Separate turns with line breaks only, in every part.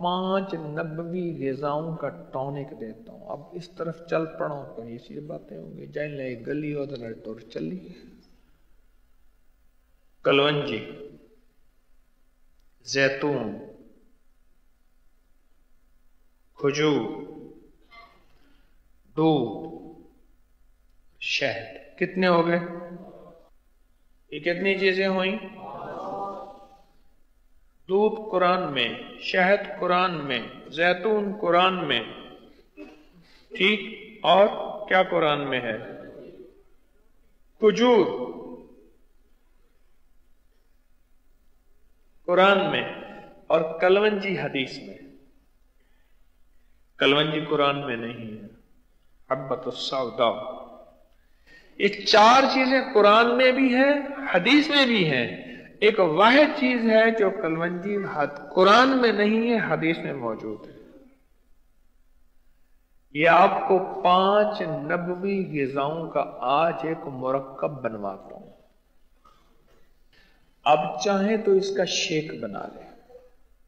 5 नबवी ग़िज़ाओं का टॉनिक देता हूँ। अब इस तरफ चल पड़ो तो इसी बातें होंगी। जैन ले गली हो तो तुर चली। कलवंजी, जैतून, खजूर, दूध, शहद, कितने हो गए? ये कितनी चीजें हुई? दूध कुरान में, शहद कुरान में, जैतून कुरान में, ठीक। और क्या कुरान में है? खजूर कुरान में, और कलवंजी हदीस में। कलवंजी कुरान में नहीं है। हब्बतुस सौदा, ये 4 चीजें कुरान में भी है, हदीस में भी है। एक वाहिद चीज है जो कलवंजी कुरान में नहीं है, हदीस में मौजूद है। ये आपको 5 नबवी ग़िज़ाओं का आज एक मुरक्कब बनवाता हूं। अब चाहें तो इसका शेक बना ले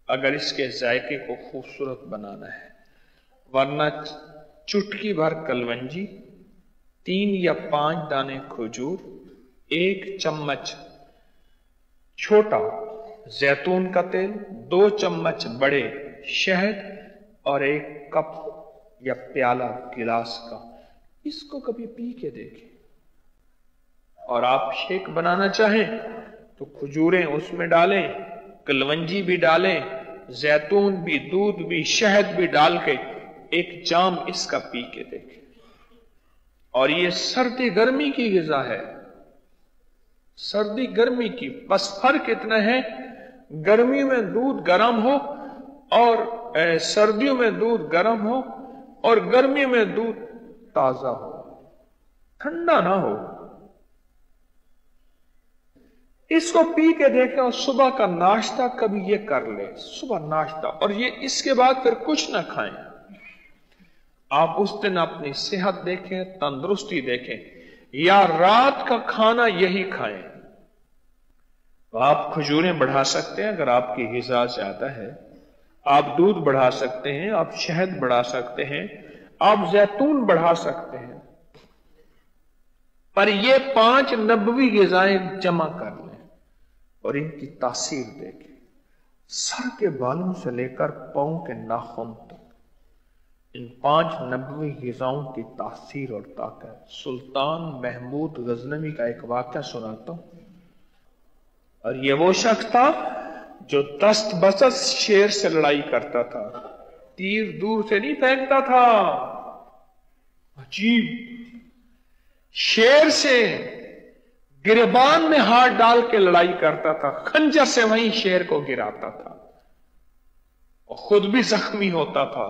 अगर इसके जायके को खूबसूरत बनाना है, वरना चुटकी भर कलवंजी, 3 या 5 दाने खजूर, 1 चम्मच छोटा जैतून का तेल, 2 चम्मच बड़े शहद और 1 कप या प्याला गिलास का, इसको कभी पी के देखें। और आप शेक बनाना चाहें तो खजूरें उसमें डालें, कलवंजी भी डालें, जैतून भी, दूध भी, शहद भी डाल के 1 जाम इसका पी के देखें। और ये सर्दी गर्मी की ग़िज़ा है, सर्दी गर्मी की। बस फर्क इतना है, गर्मी में दूध गर्म हो और सर्दियों में दूध गर्म हो, और गर्मी में दूध ताजा हो, ठंडा ना हो। इसको पी के देखें और सुबह का नाश्ता कभी ये कर ले, सुबह नाश्ता, और ये इसके बाद फिर कुछ ना खाएं। आप उस दिन अपनी सेहत देखें, तंदुरुस्ती देखें, या रात का खाना यही खाएं। तो आप खजूरें बढ़ा सकते हैं अगर आपकी ग़िज़ा ज्यादा है, आप दूध बढ़ा सकते हैं, आप शहद बढ़ा सकते हैं, आप जैतून बढ़ा सकते हैं, पर ये 5 नबवी ग़िज़ाएं जमा कर लें और इनकी तासीर देखें। सर के बालों से लेकर पांव के नाखून तक इन 5 नबवी ग़िज़ाओं की तासीर और ताकत। सुल्तान महमूद गजनवी का एक वाक़या सुनाता हूं। और ये वो शख्स था जो दस्त बसत शेर से लड़ाई करता था, तीर दूर से नहीं फेंकता था, अजीब, शेर से गिरबान में हाथ डाल के लड़ाई करता था, खंजर से वहीं शेर को गिराता था और खुद भी जख्मी होता था।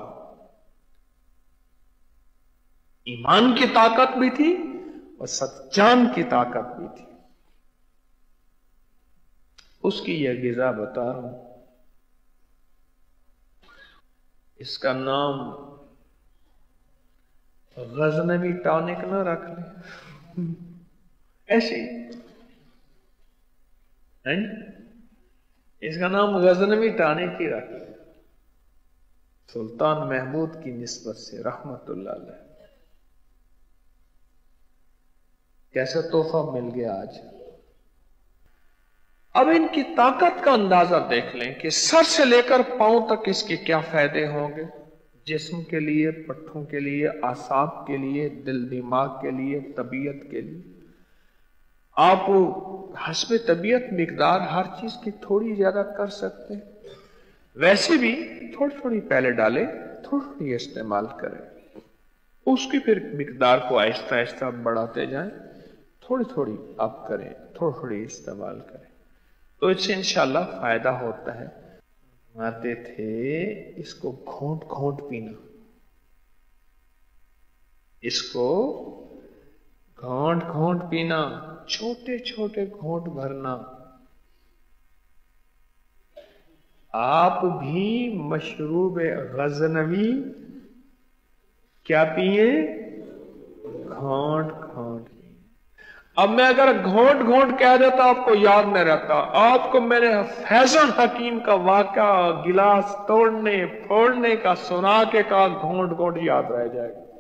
ईमान की ताकत भी थी और सच्चान की ताकत भी थी। उसकी यह ग़िज़ा बता रहा हूं, इसका नाम गजनवी टॉनिक ना रख ले, ऐसे है, इसका नाम गजनवी टॉनिक ही रख ले, सुल्तान महमूद की निस्बत से रहमतुल्लाह अलैह। कैसा तोहफा मिल गया आज। अब इनकी ताकत का अंदाजा देख लें कि सर से लेकर पांव तक इसके क्या फायदे होंगे, जिस्म के लिए, पट्ठों के लिए, आसाब के लिए, दिल दिमाग के लिए, तबीयत के लिए। आप हस्बे तबीयत मिकदार हर चीज की थोड़ी ज्यादा कर सकते हैं, वैसे भी थोड़ी थोड़ी पहले डालें, थोड़ी थोड़ी इस्तेमाल करें, उसकी फिर मिकदार को आहिस्ता आहिस्ता बढ़ाते जाएं, थोड़ी थोड़ी आप करें, थोड़ी थोड़ी इस्तेमाल करें, तो इससे इंशाल्लाह फायदा होता है। आते थे इसको घोंट घोंट पीना, इसको घोंट घोंट पीना, छोटे छोटे घोंट भरना। आप भी मशरूब गजनवी क्या पिए? घोंट घोंट। اب میں اگر گھونٹ گھونٹ کہہ دیتا آپ کو یاد نہیں رہتا. آپ کو میں نے فیضان حکیم کا واقعہ گلاس توڑنے پھوڑنے کا سنا کے کہا گھونٹ گھونٹ یاد رہ جائے گا.